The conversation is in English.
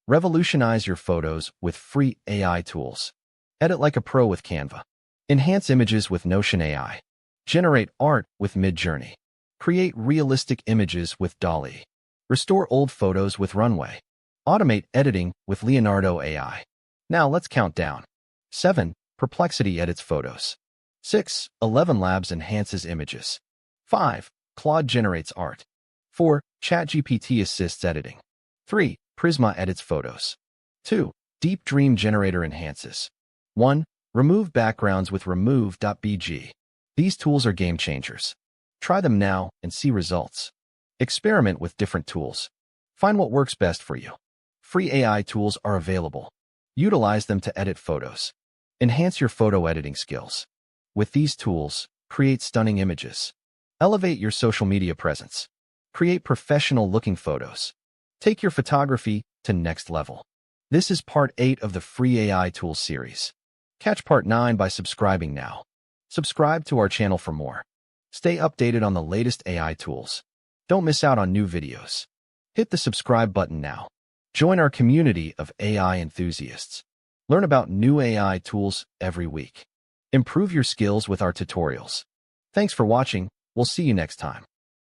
Revolutionize your photos with free AI tools. Edit like a pro with Canva. Enhance images with Notion AI. Generate art with Midjourney. Create realistic images with DALL-E. Restore old photos with Runway. Automate editing with Leonardo AI. Now let's count down. 7. Perplexity edits photos. 6. 11 Labs enhances images. 5. Claude generates art. 4. ChatGPT assists editing. 3. Prisma edits photos. 2. Deep Dream Generator enhances. 1. Remove backgrounds with remove.bg. These tools are game changers. Try them now and see results. Experiment with different tools. Find what works best for you. Free AI tools are available. Utilize them to edit photos. Enhance your photo editing skills. With these tools, create stunning images. Elevate your social media presence. Create professional-looking photos. Take your photography to next level. This is part 8 of the free AI tools series. Catch part 9 by subscribing now. Subscribe to our channel for more. Stay updated on the latest AI tools. Don't miss out on new videos. Hit the subscribe button now. Join our community of AI enthusiasts. Learn about new AI tools every week. Improve your skills with our tutorials. Thanks for watching. We'll see you next time.